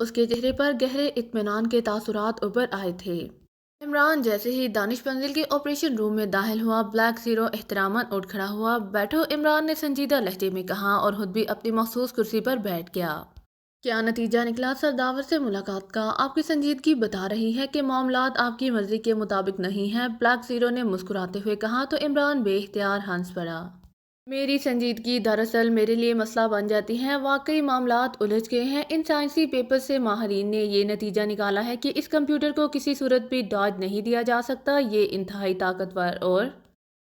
اس کے چہرے پر گہرے اطمینان کے تاثرات ابھر آئے تھے۔ عمران جیسے ہی دانش منزل کے آپریشن روم میں داخل ہوا، بلیک زیرو احتراماً اٹھ کھڑا ہوا۔ بیٹھو، عمران نے سنجیدہ لہجے میں کہا اور خود بھی اپنی مخصوص کرسی پر بیٹھ گیا۔ کیا نتیجہ نکلا؟ سرداور سے ملاقات کا؟ آپ کی سنجیدگی بتا رہی ہے کہ معاملات آپ کی مرضی کے مطابق نہیں ہیں، بلیک زیرو نے مسکراتے ہوئے کہا تو عمران بے اختیار ہنس پڑا۔ میری سنجیدگی دراصل میرے لیے مسئلہ بن جاتی ہے۔ واقعی معاملات الجھ گئے ہیں۔ ان سائنسی پیپرز سے ماہرین نے یہ نتیجہ نکالا ہے کہ اس کمپیوٹر کو کسی صورت بھی ڈاج نہیں دیا جا سکتا۔ یہ انتہائی طاقتور اور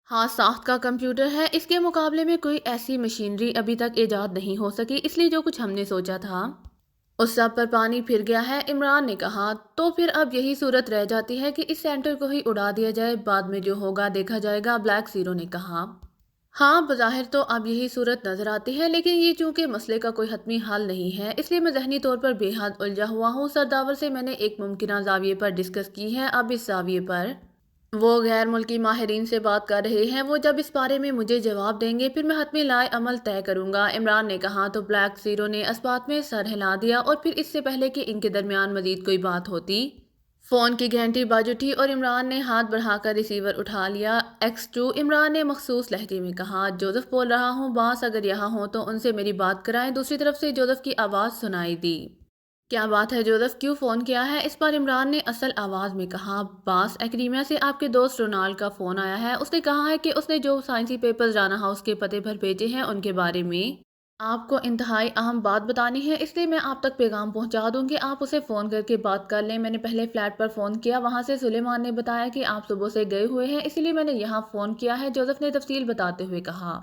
خاص ساخت کا کمپیوٹر ہے۔ اس کے مقابلے میں کوئی ایسی مشینری ابھی تک ایجاد نہیں ہو سکی، اس لیے جو کچھ ہم نے سوچا تھا اس سب پر پانی پھر گیا ہے۔ عمران نے کہا تو پھر اب یہی صورت رہ جاتی ہے کہ اس سینٹر کو ہی اڑا دیا جائے، بعد میں جو ہوگا دیکھا جائے گا، بلیک زیرو نے کہا۔ ہاں، بظاہر تو اب یہی صورت نظر آتی ہے، لیکن یہ چونکہ مسئلے کا کوئی حتمی حل نہیں ہے، اس لیے میں ذہنی طور پر بے حد الجھا ہوا ہوں۔ سرداور سے میں نے ایک ممکنہ زاویے پر ڈسکس کی ہے، اب اس زاویے پر وہ غیر ملکی ماہرین سے بات کر رہے ہیں۔ وہ جب اس بارے میں مجھے جواب دیں گے پھر میں حتمی لائے عمل طے کروں گا، عمران نے کہا تو بلیک زیرو نے اس بات میں سر ہلا دیا اور پھر اس سے پہلے کہ ان کے درمیان مزید کوئی بات ہوتی، فون کی گھنٹی بج اٹھی اور عمران نے ہاتھ بڑھا کر ریسیور اٹھا لیا۔ X2، عمران نے مخصوص لہجے میں کہا۔ جوزف بول رہا ہوں باس، اگر یہاں ہوں تو ان سے میری بات کرائیں۔ دوسری طرف سے جوزف کی آواز سنائی دی۔ کیا بات ہے جوزف، کیوں فون کیا ہے؟ اس پر عمران نے اصل آواز میں کہا، باس، ایکڈیمیا سے آپ کے دوست رونالڈ کا فون آیا ہے۔ اس نے کہا ہے کہ اس نے جو سائنسی پیپرز رانا ہاؤس کے پتے پر بھیجے ہیں ان کے بارے میں آپ کو انتہائی اہم بات بتانی ہے، اس لیے میں آپ تک پیغام پہنچا دوں کہ آپ اسے فون کر کے بات کر لیں۔ میں نے پہلے فلیٹ پر فون کیا، وہاں سے سلیمان نے بتایا کہ آپ صبح سے گئے ہوئے ہیں، اسی لیے میں نے یہاں فون کیا ہے، جوزف نے تفصیل بتاتے ہوئے کہا۔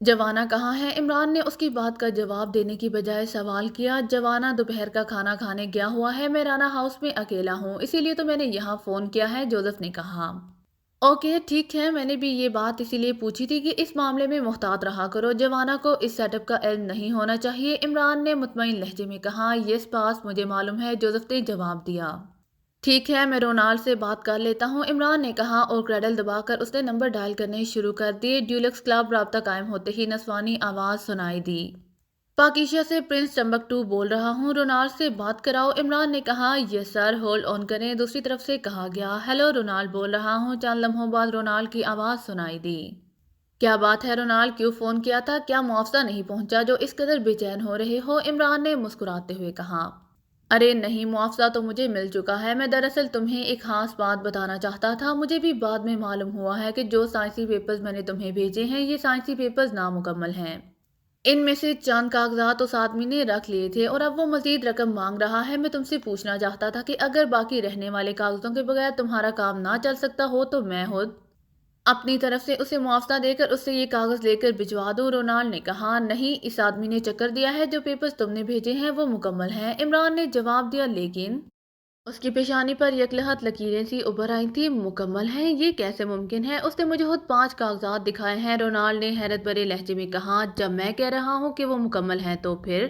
جوانا کہاں ہے؟ عمران نے اس کی بات کا جواب دینے کی بجائے سوال کیا۔ جوانا دوپہر کا کھانا کھانے گیا ہوا ہے، میں رانا ہاؤس میں اکیلا ہوں، اسی لیے تو میں نے یہاں فون کیا ہے، جوزف نے کہا۔ اوکے، ٹھیک ہے، میں نے بھی یہ بات اسی لیے پوچھی تھی کہ اس معاملے میں محتاط رہا کرو، جوانا کو اس سیٹ اپ کا علم نہیں ہونا چاہیے، عمران نے مطمئن لہجے میں کہا۔ یس باس، مجھے معلوم ہے، جوزف نے جواب دیا۔ ٹھیک ہے، میں رونالڈ سے بات کر لیتا ہوں، عمران نے کہا اور کریڈل دبا کر اس نے نمبر ڈائل کرنے شروع کر دیے۔ ڈیولکس کلب، رابطہ قائم ہوتے ہی نسوانی آواز سنائی دی۔ پاکیشا سے پرنس ٹمبکٹو بول رہا ہوں، رونالڈ سے بات کراؤ، عمران نے کہا۔ یس سر، ہولڈ آن کریں، دوسری طرف سے کہا گیا۔ ہیلو، رونالڈ بول رہا ہوں، چند لمحوں بعد رونالڈ کی آواز سنائی دی۔ کیا بات ہے رونالڈ، کیوں فون کیا تھا؟ کیا معاوضہ نہیں پہنچا جو اس قدر بے چین ہو رہے ہو؟ عمران نے مسکراتے ہوئے کہا۔ ارے نہیں، معاوضہ تو مجھے مل چکا ہے، میں دراصل تمہیں ایک خاص بات بتانا چاہتا تھا۔ مجھے بھی بعد میں معلوم ہوا ہے کہ جو سائنسی پیپرز میں نے تمہیں بھیجے ہیں یہ سائنسی پیپرز نامکمل ہیں۔ ان میں سے چند کاغذات اس آدمی نے رکھ لیے تھے اور اب وہ مزید رقم مانگ رہا ہے۔ میں تم سے پوچھنا چاہتا تھا کہ اگر باقی رہنے والے کاغذوں کے بغیر تمہارا کام نہ چل سکتا ہو تو میں خود اپنی طرف سے اسے معاوضہ دے کر اس سے یہ کاغذ لے کر بھجوا دوں، رونالڈ نے کہا۔ نہیں، اس آدمی نے چکر دیا ہے، جو پیپرز تم نے بھیجے ہیں وہ مکمل ہیں، عمران نے جواب دیا، لیکن اس کی پیشانی پر یکلہت لکیریں سی ابھر آئی تھیں۔ مکمل ہیں؟ یہ کیسے ممکن ہے؟ اس نے مجھے خود 5 کاغذات دکھائے ہیں، رونالڈ نے حیرت بھرے لہجے میں کہا۔ جب میں کہہ رہا ہوں کہ وہ مکمل ہیں تو پھر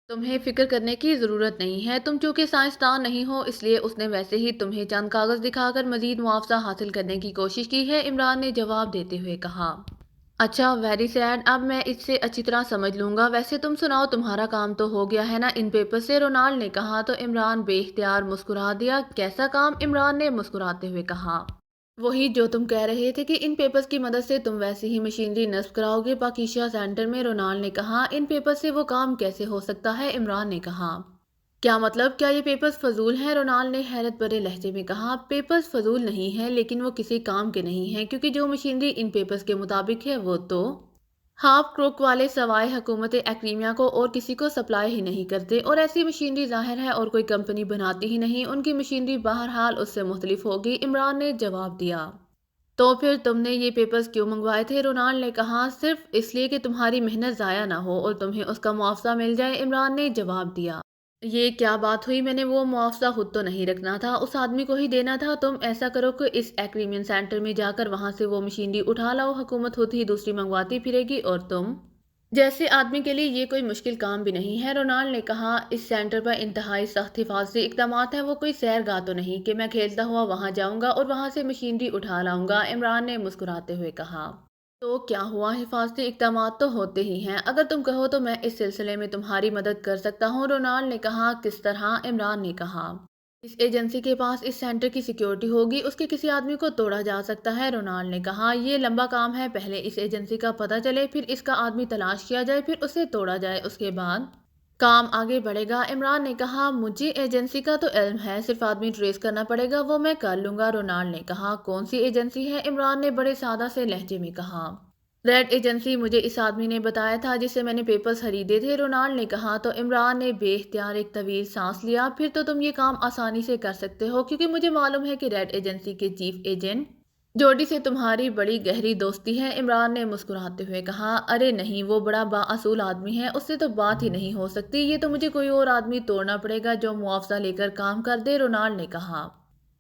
تمہیں فکر کرنے کی ضرورت نہیں ہے، تم چونکہ سائنسدان نہیں ہو، اس لیے اس نے ویسے ہی تمہیں چند کاغذ دکھا کر مزید معاوضہ حاصل کرنے کی کوشش کی ہے، عمران نے جواب دیتے ہوئے کہا۔ اچھا، ویری سیڈ، اب میں اس سے اچھی طرح سمجھ لوں گا۔ ویسے تم سناؤ، تمہارا کام تو ہو گیا ہے نا ان پیپر سے؟ رونالڈ نے کہا تو عمران بے اختیار مسکرا دیا۔ کیسا کام؟ عمران نے مسکراتے ہوئے کہا۔ وہی جو تم کہہ رہے تھے کہ ان پیپرز کی مدد سے تم ویسی ہی مشینری نصب کراؤ گے پاکیشا سینٹر میں، رونالڈ نے کہا۔ ان پیپرز سے وہ کام کیسے ہو سکتا ہے؟ عمران نے کہا۔ کیا مطلب؟ کیا یہ پیپرز فضول ہیں؟ رونالڈ نے حیرت بھرے لہجے میں کہا۔ پیپرز فضول نہیں ہیں، لیکن وہ کسی کام کے نہیں ہیں، کیونکہ جو مشینری ان پیپرز کے مطابق ہے وہ تو ہاف کروک والے سوائے حکومت ایکڈیمیا کو اور کسی کو سپلائی ہی نہیں کرتے، اور ایسی مشینری ظاہر ہے اور کوئی کمپنی بناتی ہی نہیں، ان کی مشینری بہرحال اس سے مختلف ہوگی، عمران نے جواب دیا۔ تو پھر تم نے یہ پیپرز کیوں منگوائے تھے؟ رونالڈ نے کہا۔ صرف اس لیے کہ تمہاری محنت ضائع نہ ہو اور تمہیں اس کا معاوضہ مل جائے، عمران نے جواب دیا۔ یہ کیا بات ہوئی؟ میں نے وہ معاوضہ خود تو نہیں رکھنا تھا، اس آدمی کو ہی دینا تھا۔ تم ایسا کرو کہ اس ایکڈیمین سینٹر میں جا کر وہاں سے وہ مشینری اٹھا لاؤ، حکومت خود ہی دوسری منگواتی پھرے گی اور تم جیسے آدمی کے لیے یہ کوئی مشکل کام بھی نہیں ہے، رونالڈ نے کہا۔ اس سینٹر پر انتہائی سخت حفاظتی اقدامات ہیں، وہ کوئی سیر گاہ تو نہیں کہ میں کھیلتا ہوا وہاں جاؤں گا اور وہاں سے مشینری اٹھا لاؤں گا، عمران نے مسکراتے ہوئے کہا۔ تو کیا ہوا، حفاظتی اقدامات تو ہوتے ہی ہیں، اگر تم کہو تو میں اس سلسلے میں تمہاری مدد کر سکتا ہوں، رونالڈ نے کہا۔ کس طرح؟ عمران نے کہا۔ اس ایجنسی کے پاس اس سینٹر کی سیکیورٹی ہوگی، اس کے کسی آدمی کو توڑا جا سکتا ہے، رونالڈ نے کہا۔ یہ لمبا کام ہے، پہلے اس ایجنسی کا پتہ چلے، پھر اس کا آدمی تلاش کیا جائے، پھر اسے توڑا جائے، اس کے بعد کام آگے بڑھے گا، عمران نے کہا۔ مجھے ایجنسی کا تو علم ہے، صرف آدمی ٹریس کرنا پڑے گا، وہ میں کر لوں گا، رونالڈ نے کہا۔ کون سی ایجنسی ہے؟ عمران نے بڑے سادہ سے لہجے میں کہا۔ ریڈ ایجنسی، مجھے اس آدمی نے بتایا تھا جس سے میں نے پیپرز خریدے تھے، رونالڈ نے کہا۔ تو عمران نے بے اختیار ایک طویل سانس لیا۔ پھر تو تم یہ کام آسانی سے کر سکتے ہو، کیونکہ مجھے معلوم ہے کہ ریڈ ایجنسی کے چیف ایجنٹ جوڈی سے تمہاری بڑی گہری دوستی ہے، عمران نے مسکراتے ہوئے کہا۔ ارے نہیں، وہ بڑا بااصول آدمی ہے، اس سے تو بات ہی نہیں ہو سکتی، یہ تو مجھے کوئی اور آدمی توڑنا پڑے گا جو معاوضہ لے کر کام کر دے، رونالڈ نے کہا۔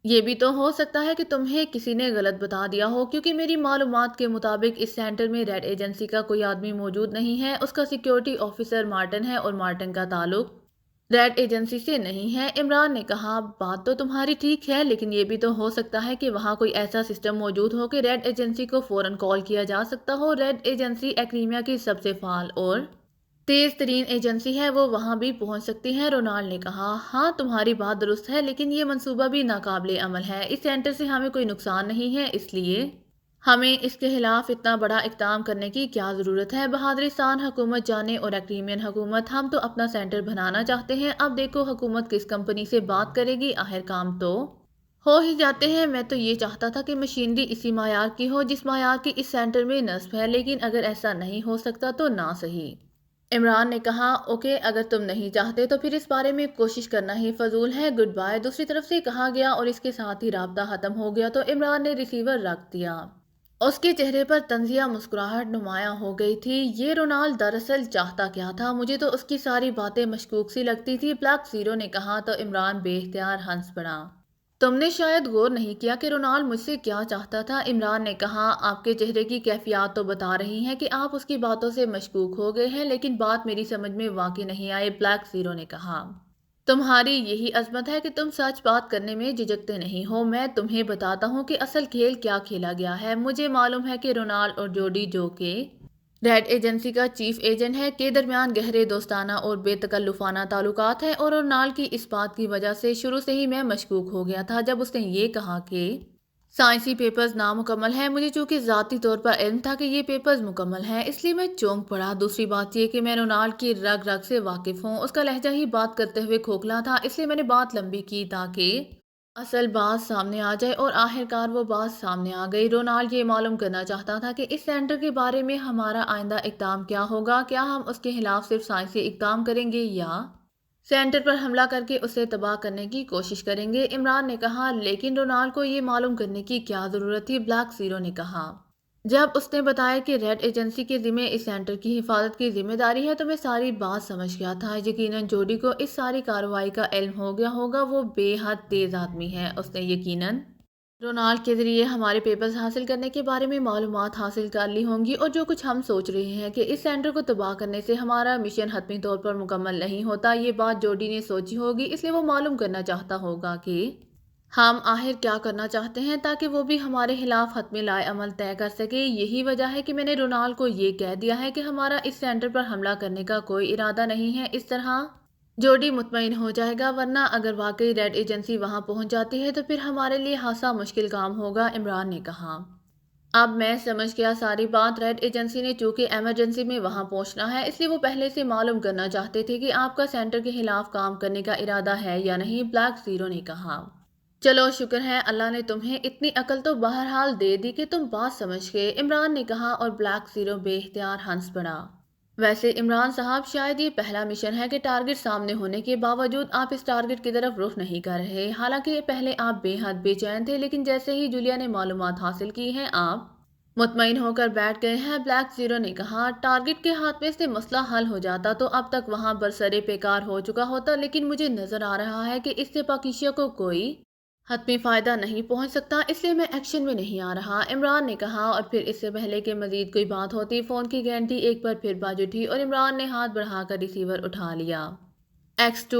یہ بھی تو ہو سکتا ہے کہ تمہیں کسی نے غلط بتا دیا ہو، کیونکہ میری معلومات کے مطابق اس سینٹر میں ریڈ ایجنسی کا کوئی آدمی موجود نہیں ہے، اس کا سیکیورٹی آفیسر مارٹن ہے اور مارٹن کا تعلق ریڈ ایجنسی سے نہیں ہے، عمران نے کہا۔ بات تو تمہاری ٹھیک ہے، لیکن یہ بھی تو ہو سکتا ہے کہ وہاں کوئی ایسا سسٹم موجود ہو کہ ریڈ ایجنسی کو فوراً کال کیا جا سکتا ہو۔ ریڈ ایجنسی ایکریمیا کی سب سے فعال اور تیز ترین ایجنسی ہے، وہ وہاں بھی پہنچ سکتی ہے، رونالڈ نے کہا۔ ہاں تمہاری بات درست ہے، لیکن یہ منصوبہ بھی ناقابل عمل ہے، اس سینٹر سے ہمیں کوئی نقصان نہیں ہے، اس لیے ہمیں اس کے خلاف اتنا بڑا اقدام کرنے کی کیا ضرورت ہے؟ بہادرستان حکومت جانے اور ایکریمین حکومت، ہم تو اپنا سینٹر بنانا چاہتے ہیں، اب دیکھو حکومت کس کمپنی سے بات کرے گی، آخر کام تو ہو ہی جاتے ہیں۔ میں تو یہ چاہتا تھا کہ مشینری اسی معیار کی ہو جس معیار کی اس سینٹر میں نصب ہے، لیکن اگر ایسا نہیں ہو سکتا تو نہ صحیح، عمران نے کہا۔ اوکے، اگر تم نہیں چاہتے تو پھر اس بارے میں کوشش کرنا ہی فضول ہے، گڈ بائے، دوسری طرف سے کہا گیا اور اس کے ساتھ ہی رابطہ ختم ہو گیا۔ تو عمران نے ریسیور رکھ دیا، اس کے چہرے پر طنزیہ مسکراہٹ نمایاں ہو گئی تھی۔ یہ رونالڈ دراصل چاہتا کیا تھا؟ مجھے تو اس کی ساری باتیں مشکوک سی لگتی تھی، بلیک زیرو نے کہا۔ تو عمران بے اختیار ہنس پڑا۔ تم نے شاید غور نہیں کیا کہ رونالڈ مجھ سے کیا چاہتا تھا، عمران نے کہا۔ آپ کے چہرے کی کیفیات تو بتا رہی ہیں کہ آپ اس کی باتوں سے مشکوک ہو گئے ہیں، لیکن بات میری سمجھ میں واقعی نہیں آئی، بلیک زیرو نے کہا۔ تمہاری یہی عظمت ہے کہ تم سچ بات کرنے میں جھجکتے نہیں ہو، میں تمہیں بتاتا ہوں کہ اصل کھیل کیا کھیلا گیا ہے۔ مجھے معلوم ہے کہ رونالڈ اور جوڈی، جو کہ ریڈ ایجنسی کا چیف ایجنٹ ہے، کے درمیان گہرے دوستانہ اور بے تکلفانہ تعلقات ہیں، اور رونالڈ کی اس بات کی وجہ سے شروع سے ہی میں مشکوک ہو گیا تھا جب اس نے یہ کہا کہ سائنسی پیپرز نامکمل ہیں۔ مجھے چونکہ ذاتی طور پر علم تھا کہ یہ پیپرز مکمل ہیں، اس لیے میں چونک پڑا۔ دوسری بات یہ کہ میں رونالڈ کی رگ رگ سے واقف ہوں، اس کا لہجہ ہی بات کرتے ہوئے کھوکھلا تھا، اس لیے میں نے بات لمبی کی تاکہ اصل بات سامنے آ جائے، اور آخرکار وہ بات سامنے آ گئی۔ رونالڈ یہ معلوم کرنا چاہتا تھا کہ اس سینٹر کے بارے میں ہمارا آئندہ اقدام کیا ہوگا، کیا ہم اس کے خلاف صرف سائنسی اقدام کریں گے یا سینٹر پر حملہ کر کے اسے تباہ کرنے کی کوشش کریں گے، عمران نے کہا۔ لیکن رونالڈ کو یہ معلوم کرنے کی کیا ضرورت تھی، بلیک زیرو نے کہا۔ جب اس نے بتایا کہ ریڈ ایجنسی کے ذمے اس سینٹر کی حفاظت کی ذمہ داری ہے تو میں ساری بات سمجھ گیا تھا۔ یقیناً جوڈی کو اس ساری کارروائی کا علم ہو گیا ہوگا، وہ بے حد تیز آدمی ہے، اس نے یقیناً رونالڈ کے ذریعے ہمارے پیپرز حاصل کرنے کے بارے میں معلومات حاصل کر لی ہوں گی، اور جو کچھ ہم سوچ رہے ہیں کہ اس سینٹر کو تباہ کرنے سے ہمارا مشن حتمی طور پر مکمل نہیں ہوتا، یہ بات جوڈی نے سوچی ہوگی، اس لیے وہ معلوم کرنا چاہتا ہوگا کہ ہم آخر کیا کرنا چاہتے ہیں تاکہ وہ بھی ہمارے خلاف حتمی لائے عمل طے کر سکے۔ یہی وجہ ہے کہ میں نے رونالڈ کو یہ کہہ دیا ہے کہ ہمارا اس سینٹر پر حملہ کرنے کا کوئی ارادہ نہیں ہے، اس طرح جوڈی مطمئن ہو جائے گا، ورنہ اگر واقعی ریڈ ایجنسی وہاں پہنچ جاتی ہے تو پھر ہمارے لیے خاصا مشکل کام ہوگا، عمران نے کہا۔ اب میں سمجھ گیا ساری بات، ریڈ ایجنسی نے چونکہ ایمرجنسی میں وہاں پہنچنا ہے، اس لیے وہ پہلے سے معلوم کرنا چاہتے تھے کہ آپ کا سینٹر کے خلاف کام کرنے کا ارادہ ہے یا نہیں، بلیک زیرو نے کہا۔ چلو شکر ہے اللہ نے تمہیں اتنی عقل تو بہرحال دے دی کہ تم بات سمجھ گئے، عمران نے کہا، اور بلیک زیرو بے اختیار ہنس پڑا۔ ویسے عمران صاحب، شاید یہ پہلا مشن ہے کہ ٹارگٹ سامنے ہونے کے باوجود آپ اس ٹارگٹ کی طرف رخ نہیں کر رہے، حالانکہ پہلے آپ بے حد بے چین تھے، لیکن جیسے ہی جولیا نے معلومات حاصل کی ہیں آپ مطمئن ہو کر بیٹھ گئے ہیں، بلیک زیرو نے کہا۔ ٹارگٹ کے خاتمے سے مسئلہ حل ہو جاتا تو اب تک وہاں برسرے پیکار ہو چکا ہوتا، لیکن مجھے نظر آ رہا ہے کہ اس سے پاکیزہ کو کوئی حتمی فائدہ نہیں پہنچ سکتا، اس لیے میں ایکشن میں نہیں آ رہا، عمران نے کہا۔ اور پھر اس سے پہلے کہ مزید کوئی بات ہوتی، فون کی گھنٹی ایک بار پھر بج اٹھی اور عمران نے ہاتھ بڑھا کر ریسیور اٹھا لیا۔ X2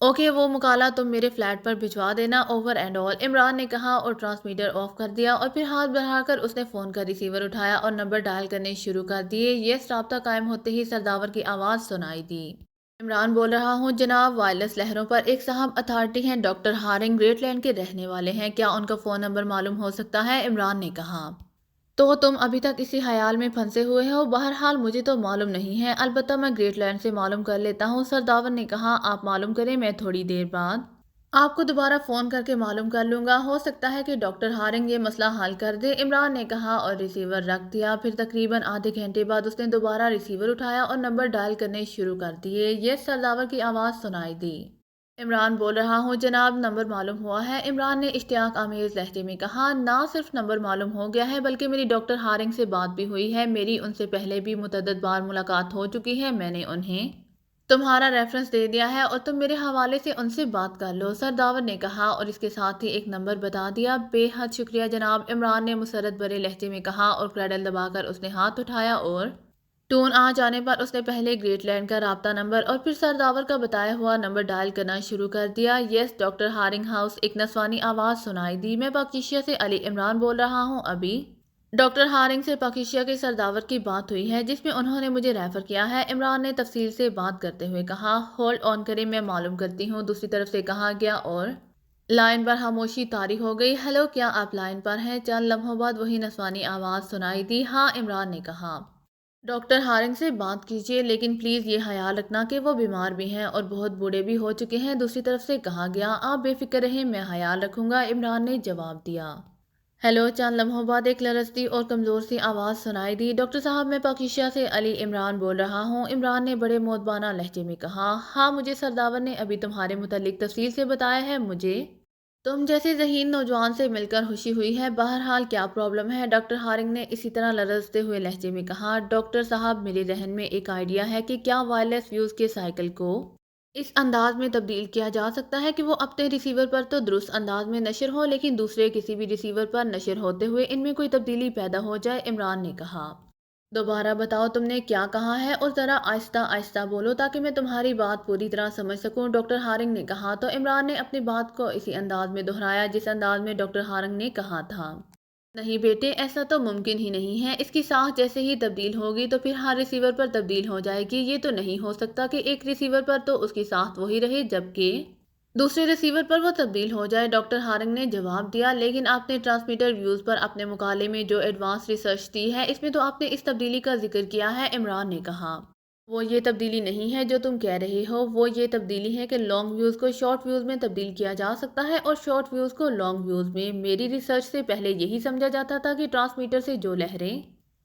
اوکے وہ مکالمہ تم میرے فلیٹ پر بھجوا دینا اوور اینڈ آل، عمران نے کہا اور ٹرانسمیٹر آف کر دیا اور پھر ہاتھ بڑھا کر اس نے فون کا ریسیور اٹھایا اور نمبر ڈائل کرنے شروع کر دیے۔ یس رابطہ قائم ہوتے ہی سرداور کی آواز سنائی دی۔ عمران بول رہا ہوں جناب، وائرلیس لہروں پر ایک صاحب اتھارٹی ہیں، ڈاکٹر ہارنگ گریٹ لینڈ کے رہنے والے ہیں، کیا ان کا فون نمبر معلوم ہو سکتا ہے؟ عمران نے کہا تو تم ابھی تک اسی خیال میں پھنسے ہوئے ہو؟ بہرحال مجھے تو معلوم نہیں ہے، البتہ میں گریٹ لینڈ سے معلوم کر لیتا ہوں۔ سرداور نے کہا آپ معلوم کریں، میں تھوڑی دیر بعد آپ کو دوبارہ فون کر کے معلوم کر لوں گا، ہو سکتا ہے کہ ڈاکٹر ہارنگ یہ مسئلہ حل کر دے، عمران نے کہا اور ریسیور رکھ دیا۔ پھر تقریباً آدھے گھنٹے بعد اس نے دوبارہ ریسیور اٹھایا اور نمبر ڈائل کرنے شروع کر دیے۔ یس سرداور کی آواز سنائی دی۔ عمران بول رہا ہوں جناب، نمبر معلوم ہوا ہے، عمران نے اشتیاق آمیز لہجے میں کہا۔ نہ صرف نمبر معلوم ہو گیا ہے بلکہ میری ڈاکٹر ہارنگ سے بات بھی ہوئی ہے، میری ان سے پہلے بھی متعدد بار ملاقات ہو چکی ہے، میں نے انہیں تمہارا ریفرنس دے دیا ہے اور تم میرے حوالے سے ان سے بات کر لو، سرداور نے کہا اور اس کے ساتھ ہی ایک نمبر بتا دیا۔ بے حد شکریہ جناب، عمران نے مسرت بھرے لہجے میں کہا اور کریڈل دبا کر اس نے ہاتھ اٹھایا اور ٹون آ جانے پر اس نے پہلے گریٹ لینڈ کا رابطہ نمبر اور پھر سرداور کا بتایا ہوا نمبر ڈائل کرنا شروع کر دیا۔ یس ڈاکٹر ہارنگ ہاؤس، ایک نسوانی آواز سنائی دی۔ میں پاکیشیا سے علی عمران بول رہا ہوں، ابھی ڈاکٹر ہارنگ سے پاکیشیا کے سرداور کی بات ہوئی ہے جس میں انہوں نے مجھے ریفر کیا ہے، عمران نے تفصیل سے بات کرتے ہوئے کہا۔ ہولڈ آن کریں، میں معلوم کرتی ہوں، دوسری طرف سے کہا گیا اور لائن پر خاموشی طاری ہو گئی۔ ہیلو، کیا آپ لائن پر ہیں؟ چند لمحوں بعد وہی نسوانی آواز سنائی دی۔ ہاں، عمران نے کہا۔ ڈاکٹر ہارنگ سے بات کیجیے لیکن پلیز یہ خیال رکھنا کہ وہ بیمار بھی ہیں اور بہت بوڑھے بھی ہو چکے ہیں، دوسری طرف سے کہا گیا۔ آپ بے فکر رہیں، میں خیال رکھوں گا، عمران نے جواب دیا۔ ہیلو، چند لمحوں بعد ایک لرزتی اور کمزور سی آواز سنائی دی۔ ڈاکٹر صاحب، میں پاکیشیا سے علی عمران بول رہا ہوں، عمران نے بڑے مؤدبانہ لہجے میں کہا۔ ہاں، مجھے سرداور نے ابھی تمہارے متعلق تفصیل سے بتایا ہے، مجھے تم جیسے ذہین نوجوان سے مل کر خوشی ہوئی ہے، بہرحال کیا پرابلم ہے؟ ڈاکٹر ہارنگ نے اسی طرح لرزتے ہوئے لہجے میں کہا۔ ڈاکٹر صاحب، میرے ذہن میں ایک آئیڈیا ہے کہ کیا وائرلیس ویوز کے سائیکل کو اس انداز میں تبدیل کیا جا سکتا ہے کہ وہ اپنے ریسیور پر تو درست انداز میں نشر ہو لیکن دوسرے کسی بھی ریسیور پر نشر ہوتے ہوئے ان میں کوئی تبدیلی پیدا ہو جائے، عمران نے کہا۔ دوبارہ بتاؤ تم نے کیا کہا ہے اور ذرا آہستہ آہستہ بولو تاکہ میں تمہاری بات پوری طرح سمجھ سکوں، ڈاکٹر ہارنگ نے کہا تو عمران نے اپنی بات کو اسی انداز میں دہرایا جس انداز میں ڈاکٹر ہارنگ نے کہا تھا۔ نہیں بیٹے، ایسا تو ممکن ہی نہیں ہے، اس کی ساخت جیسے ہی تبدیل ہوگی تو پھر ہر ریسیور پر تبدیل ہو جائے گی، یہ تو نہیں ہو سکتا کہ ایک ریسیور پر تو اس کی ساخت وہی رہے جبکہ دوسرے ریسیور پر وہ تبدیل ہو جائے، ڈاکٹر ہارنگ نے جواب دیا۔ لیکن آپ نے ٹرانسمیٹر ویوز پر اپنے مقالے میں جو ایڈوانس ریسرچ دی ہے اس میں تو آپ نے اس تبدیلی کا ذکر کیا ہے، عمران نے کہا۔ وہ یہ تبدیلی نہیں ہے جو تم کہہ رہے ہو، وہ یہ تبدیلی ہے کہ لانگ ویوز کو شارٹ ویوز میں تبدیل کیا جا سکتا ہے اور شارٹ ویوز کو لانگ ویوز میں۔ میری ریسرچ سے پہلے یہی سمجھا جاتا تھا کہ ٹرانسمیٹر سے جو لہریں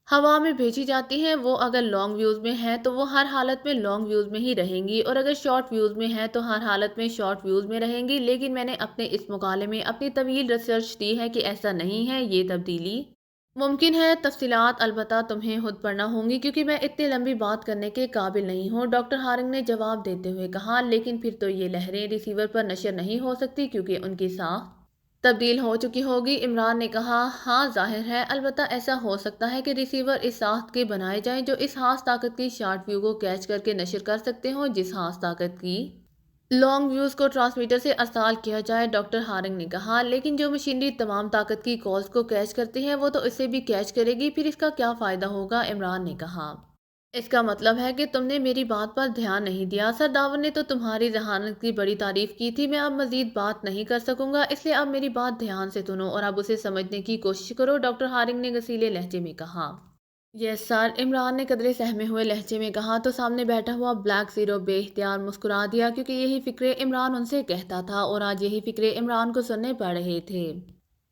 ہوا میں بھیجی جاتی ہیں وہ اگر لانگ ویوز میں ہیں تو وہ ہر حالت میں لانگ ویوز میں ہی رہیں گی اور اگر شارٹ ویوز میں ہیں تو ہر حالت میں شارٹ ویوز میں رہیں گی، لیکن میں نے اپنے اس مقالے میں اپنی طویل ریسرچ دی ہے کہ ایسا نہیں ہے، یہ تبدیلی ممکن ہے، تفصیلات البتہ تمہیں خود پڑھنا ہوں گی کیونکہ میں اتنی لمبی بات کرنے کے قابل نہیں ہوں، ڈاکٹر ہارنگ نے جواب دیتے ہوئے کہا۔ لیکن پھر تو یہ لہریں ریسیور پر نشر نہیں ہو سکتی کیونکہ ان کی ساخت تبدیل ہو چکی ہوگی، عمران نے کہا۔ ہاں ظاہر ہے، البتہ ایسا ہو سکتا ہے کہ ریسیور اس ساخت کے بنائے جائیں جو اس خاص طاقت کی شارٹ ویو کو کیچ کر کے نشر کر سکتے ہوں جس خاص طاقت کی لانگ ویوز کو ٹرانسمیٹر سے ارسال کیا جائے، ڈاکٹر ہارنگ نے کہا۔ لیکن جو مشینری تمام طاقت کی کالز کو کیچ کرتی ہے وہ تو اسے بھی کیچ کرے گی، پھر اس کا کیا فائدہ ہوگا، عمران نے کہا۔ اس کا مطلب ہے کہ تم نے میری بات پر دھیان نہیں دیا، سرداور نے تو تمہاری ذہانت کی بڑی تعریف کی تھی، میں اب مزید بات نہیں کر سکوں گا، اس لیے اب میری بات دھیان سے سنو اور اب اسے سمجھنے کی کوشش کرو، ڈاکٹر ہارنگ نے غصیلے لہجے میں کہا۔ یس سر، عمران نے قدرے سہمے ہوئے لہجے میں کہا تو سامنے بیٹھا ہوا بلیک زیرو بے اختیار مسکرا دیا کیونکہ یہی فکرے عمران ان سے کہتا تھا اور آج یہی فکرے عمران کو سننے پڑ رہے تھے۔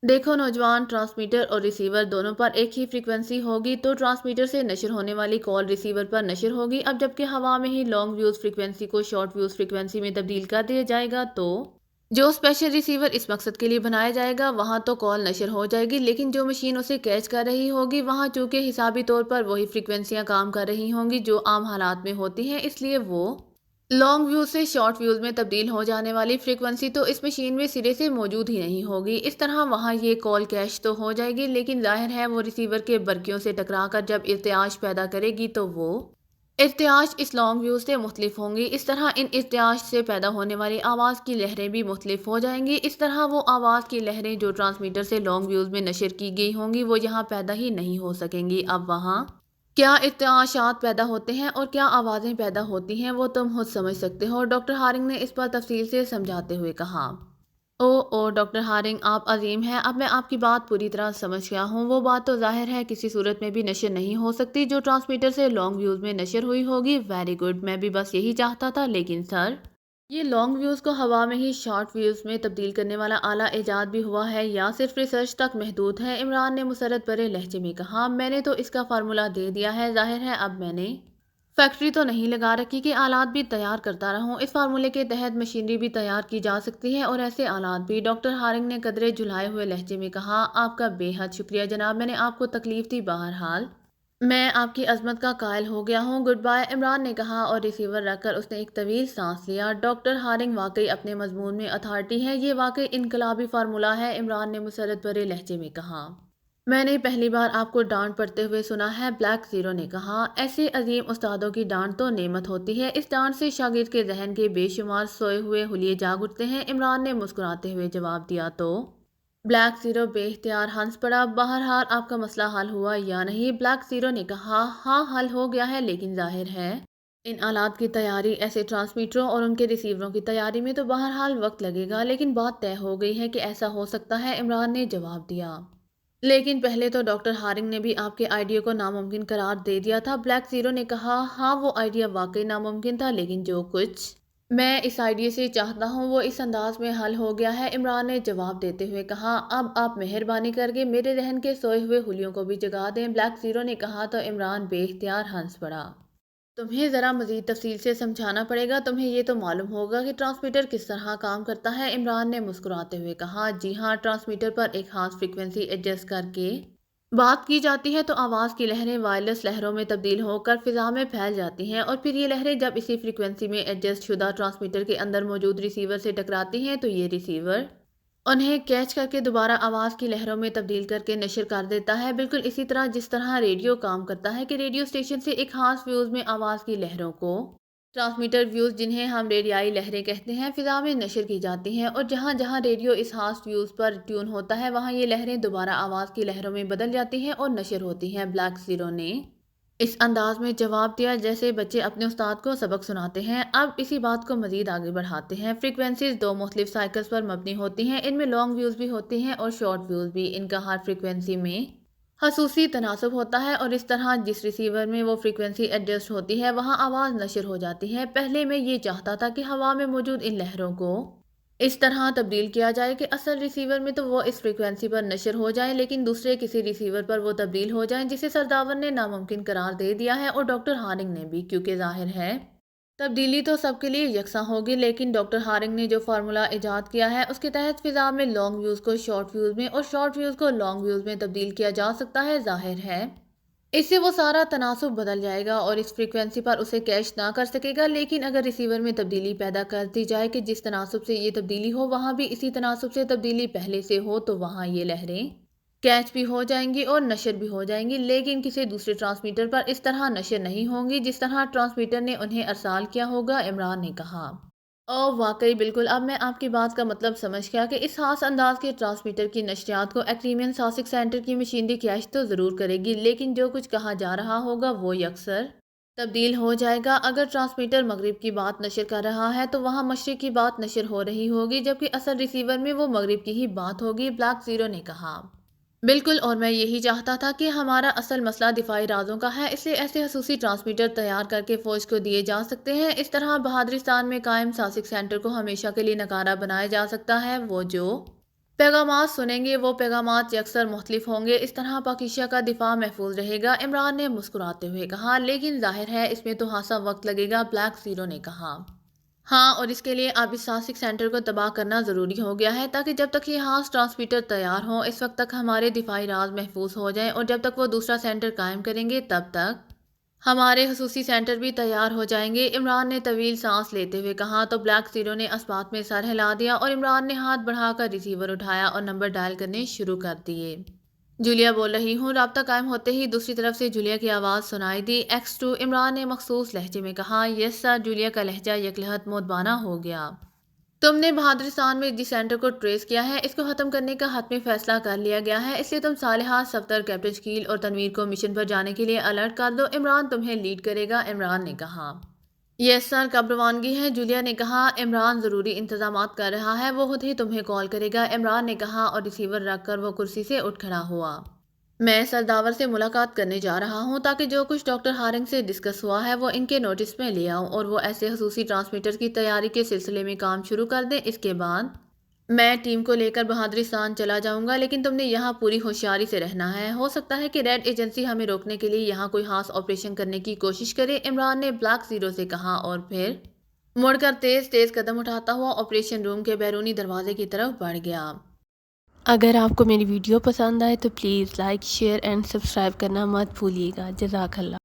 دیکھو نوجوان، ٹرانسمیٹر اور ریسیور دونوں پر ایک ہی فریکوینسی ہوگی تو ٹرانسمیٹر سے نشر ہونے والی کال ریسیور پر نشر ہوگی، اب جبکہ ہوا میں ہی لانگ ویوز فریکوینسی کو شارٹ ویوز فریکوینسی میں تبدیل کر دیا جائے گا تو جو اسپیشل ریسیور اس مقصد کے لیے بنایا جائے گا وہاں تو کال نشر ہو جائے گی، لیکن جو مشین اسے کیچ کر رہی ہوگی وہاں چونکہ حسابی طور پر وہی فریکوینسیاں کام کر رہی ہوں گی جو عام حالات میں ہوتی ہیں، اس لیے وہ لانگ ویوز سے شارٹ ویوز میں تبدیل ہو جانے والی فریکوینسی تو اس مشین میں سرے سے موجود ہی نہیں ہوگی، اس طرح وہاں یہ کال کیش تو ہو جائے گی لیکن ظاہر ہے وہ ریسیور کے برقیوں سے ٹکرا کر جب ارتعاش پیدا کرے گی تو وہ ارتعاش اس لانگ ویو سے مختلف ہوں گی، اس طرح ان ارتعاش سے پیدا ہونے والی آواز کی لہریں بھی مختلف ہو جائیں گی۔ اس طرح وہ آواز کی لہریں جو ٹرانسمیٹر سے لانگ ویوز میں نشر کی گئی ہوں گی وہ یہاں پیدا ہی نہیں ہو سکیں گی۔ اب وہاں کیا ارتعاشات پیدا ہوتے ہیں اور کیا آوازیں پیدا ہوتی ہیں وہ تم خود سمجھ سکتے ہو، ڈاکٹر ہارنگ نے اس پر تفصیل سے سمجھاتے ہوئے کہا۔ او ڈاکٹر ہارنگ، آپ عظیم ہیں، اب میں آپ کی بات پوری طرح سمجھ گیا ہوں۔ وہ بات تو ظاہر ہے کسی صورت میں بھی نشر نہیں ہو سکتی جو ٹرانسمیٹر سے لانگ ویوز میں نشر ہوئی ہوگی۔ ویری گڈ، میں بھی بس یہی چاہتا تھا، لیکن سر یہ لانگ ویوز کو ہوا میں ہی شارٹ ویوز میں تبدیل کرنے والا آلہ ایجاد بھی ہوا ہے یا صرف ریسرچ تک محدود ہے؟ عمران نے مسرت بھرے لہجے میں کہا۔ میں نے تو اس کا فارمولہ دے دیا ہے، ظاہر ہے اب میں نے فیکٹری تو نہیں لگا رکھی کہ آلات بھی تیار کرتا رہوں، اس فارمولے کے تحت مشینری بھی تیار کی جا سکتی ہے اور ایسے آلات بھی۔ ڈاکٹر ہارنگ نے قدرے جھلائے ہوئے لہجے میں کہا۔ آپ کا بے حد شکریہ جناب، میں نے آپ کو تکلیف دی، بہرحال میں آپ کی عظمت کا قائل ہو گیا ہوں۔ گڈ بائے، عمران نے کہا اور ریسیور رکھ کر اس نے ایک طویل سانس لیا۔ ڈاکٹر ہارنگ واقعی اپنے مضمون میں اتھارٹی ہے، یہ واقعی انقلابی فارمولہ ہے، عمران نے مسرت بھرے لہجے میں کہا۔ میں نے پہلی بار آپ کو ڈانٹ پڑتے ہوئے سنا ہے، بلیک زیرو نے کہا۔ ایسے عظیم استادوں کی ڈانٹ تو نعمت ہوتی ہے، اس ڈانٹ سے شاگرد کے ذہن کے بے شمار سوئے ہوئے حلیے جاگ اٹھتے ہیں، عمران نے مسکراتے ہوئے جواب دیا۔ تو بلیک زیرو بے اختیار ہنس پڑا۔ بہرحال آپ کا مسئلہ حل ہوا یا نہیں؟ بلیک زیرو نے کہا۔ ہاں حل ہو گیا ہے، لیکن ظاہر ہے ان آلات کی تیاری، ایسے ٹرانسمیٹروں اور ان کے ریسیوروں کی تیاری میں تو بہرحال وقت لگے گا، لیکن بات طے ہو گئی ہے کہ ایسا ہو سکتا ہے، عمران نے جواب دیا۔ لیکن پہلے تو ڈاکٹر ہارنگ نے بھی آپ کے آئیڈیا کو ناممکن قرار دے دیا تھا، بلیک زیرو نے کہا۔ ہاں وہ آئیڈیا واقعی ناممکن تھا، لیکن جو کچھ میں اس آئیڈیا سے چاہتا ہوں وہ اس انداز میں حل ہو گیا ہے، عمران نے جواب دیتے ہوئے کہا۔ اب آپ مہربانی کر کے میرے ذہن کے سوئے ہوئے حلیوں کو بھی جگا دیں، بلیک زیرو نے کہا۔ تو عمران بے اختیار ہنس پڑا۔ تمہیں ذرا مزید تفصیل سے سمجھانا پڑے گا، تمہیں یہ تو معلوم ہوگا کہ ٹرانسمیٹر کس طرح کام کرتا ہے، عمران نے مسکراتے ہوئے کہا۔ جی ہاں، ٹرانسمیٹر پر ایک خاص فریکوینسی ایڈجسٹ کر کے بات کی جاتی ہے تو آواز کی لہریں وائرلیس لہروں میں تبدیل ہو کر فضا میں پھیل جاتی ہیں، اور پھر یہ لہریں جب اسی فریکوینسی میں ایڈجسٹ شدہ ٹرانسمیٹر کے اندر موجود ریسیور سے ٹکراتی ہیں تو یہ ریسیور انہیں کیچ کر کے دوبارہ آواز کی لہروں میں تبدیل کر کے نشر کر دیتا ہے، بالکل اسی طرح جس طرح ریڈیو کام کرتا ہے کہ ریڈیو اسٹیشن سے ایک خاص ویوز میں آواز کی لہروں کو ٹرانسمیٹر ویوز، جنہیں ہم ریڈیائی لہریں کہتے ہیں، فضا میں نشر کی جاتی ہیں، اور جہاں جہاں ریڈیو اس خاص ویوز پر ٹیون ہوتا ہے وہاں یہ لہریں دوبارہ آواز کی لہروں میں بدل جاتی ہیں اور نشر ہوتی ہیں، بلیک زیرو نے اس انداز میں جواب دیا جیسے بچے اپنے استاد کو سبق سناتے ہیں۔ اب اسی بات کو مزید آگے بڑھاتے ہیں۔ فریکوینسیز دو مختلف سائیکلز پر مبنی ہوتی ہیں، ان میں لانگ ویوز بھی ہوتی ہیں اور شارٹ ویوز بھی، ان کا ہر فریکوینسی میں خصوصی تناسب ہوتا ہے، اور اس طرح جس ریسیور میں وہ فریکوینسی ایڈجسٹ ہوتی ہے وہاں آواز نشر ہو جاتی ہے۔ پہلے میں یہ چاہتا تھا کہ ہوا میں موجود ان لہروں کو اس طرح تبدیل کیا جائے کہ اصل ریسیور میں تو وہ اس فریکوینسی پر نشر ہو جائیں، لیکن دوسرے کسی ریسیور پر وہ تبدیل ہو جائیں، جسے سرداور نے ناممکن قرار دے دیا ہے اور ڈاکٹر ہارنگ نے بھی، کیونکہ ظاہر ہے تبدیلی تو سب کے لیے یکساں ہوگی، لیکن ڈاکٹر ہارنگ نے جو فارمولہ ایجاد کیا ہے اس کے تحت فضا میں لانگ ویوز کو شارٹ ویوز میں اور شارٹ ویوز کو لانگ ویوز میں تبدیل کیا جا سکتا ہے، ظاہر ہے اس سے وہ سارا تناسب بدل جائے گا اور اس فریکوینسی پر اسے کیچ نہ کر سکے گا، لیکن اگر ریسیور میں تبدیلی پیدا کر دی جائے کہ جس تناسب سے یہ تبدیلی ہو وہاں بھی اسی تناسب سے تبدیلی پہلے سے ہو تو وہاں یہ لہریں کیچ بھی ہو جائیں گی اور نشر بھی ہو جائیں گی، لیکن کسی دوسرے ٹرانسمیٹر پر اس طرح نشر نہیں ہوں گی جس طرح ٹرانسمیٹر نے انہیں ارسال کیا ہوگا، عمران نے کہا۔ اوہ واقعی بالکل، اب میں آپ کی بات کا مطلب سمجھ گیا کہ اس خاص انداز کے ٹرانسمیٹر کی نشریات کو ایکریمین ساسک سینٹر کی مشینری کیچ تو ضرور کرے گی، لیکن جو کچھ کہا جا رہا ہوگا وہ یکسر تبدیل ہو جائے گا۔ اگر ٹرانسمیٹر مغرب کی بات نشر کر رہا ہے تو وہاں مشرق کی بات نشر ہو رہی ہوگی، جبکہ اصل ریسیور میں وہ مغرب کی ہی بات ہوگی، بلیک زیرو نے کہا۔ بالکل، اور میں یہی چاہتا تھا کہ ہمارا اصل مسئلہ دفاعی رازوں کا ہے، اس لیے ایسے خصوصی ٹرانسمیٹر تیار کر کے فوج کو دیے جا سکتے ہیں، اس طرح بہادرستان میں قائم ساسک سینٹر کو ہمیشہ کے لیے ناکارہ بنایا جا سکتا ہے، وہ جو پیغامات سنیں گے وہ پیغامات یکسر مختلف ہوں گے، اس طرح پاکیزہ کا دفاع محفوظ رہے گا، عمران نے مسکراتے ہوئے کہا۔ لیکن ظاہر ہے اس میں تو خاصا وقت لگے گا، بلیک زیرو نے کہا۔ ہاں، اور اس کے لیے اب اس ساسک سینٹر کو تباہ کرنا ضروری ہو گیا ہے تاکہ جب تک یہ خاص ٹرانسمیٹر تیار ہوں اس وقت تک ہمارے دفاعی راز محفوظ ہو جائیں، اور جب تک وہ دوسرا سینٹر قائم کریں گے تب تک ہمارے خصوصی سینٹر بھی تیار ہو جائیں گے، عمران نے طویل سانس لیتے ہوئے کہا۔ تو بلیک زیرو نے اسبات میں سر ہلا دیا اور عمران نے ہاتھ بڑھا کر ریسیور اٹھایا اور نمبر ڈائل کرنے شروع کر دیے۔ جولیا بول رہی ہوں۔ رابطہ قائم ہوتے ہی دوسری طرف سے جولیا کی آواز سنائی دی۔ X2 عمران نے مخصوص لہجے میں کہا۔ یس سر۔ جولیا کا لہجہ یکلہت مودبانہ ہو گیا۔ تم نے بہادرستان میں جس سینٹر کو ٹریس کیا ہے اس کو ختم کرنے کا حتمی فیصلہ کر لیا گیا ہے، اس لیے تم صالحہ، صفدر، کیپٹن شکیل اور تنویر کو مشن پر جانے کے لیے الرٹ کر دو۔ عمران تمہیں لیڈ کرے گا، عمران نے کہا۔ یس سر۔ کب روانگی ہے؟ جولیا نے کہا۔ عمران ضروری انتظامات کر رہا ہے، وہ خود ہی تمہیں کال کرے گا، عمران نے کہا اور ریسیور رکھ کر وہ کرسی سے اٹھ کھڑا ہوا۔ میں سرداور سے ملاقات کرنے جا رہا ہوں تاکہ جو کچھ ڈاکٹر ہارنگ سے ڈسکس ہوا ہے وہ ان کے نوٹس میں لے آؤں اور وہ ایسے خصوصی ٹرانسمیٹر کی تیاری کے سلسلے میں کام شروع کر دیں۔ اس کے بعد میں ٹیم کو لے کر بہادرستان چلا جاؤں گا، لیکن تم نے یہاں پوری ہوشیاری سے رہنا ہے۔ ہو سکتا ہے کہ ریڈ ایجنسی ہمیں روکنے کے لیے یہاں کوئی خاص آپریشن کرنے کی کوشش کرے، عمران نے بلیک زیرو سے کہا اور پھر مڑ کر تیز تیز قدم اٹھاتا ہوا آپریشن روم کے بیرونی دروازے کی طرف بڑھ گیا۔ اگر آپ کو میری ویڈیو پسند آئے تو please like, share and subscribe کرنا مت بھولیے گا۔ جزاک اللہ۔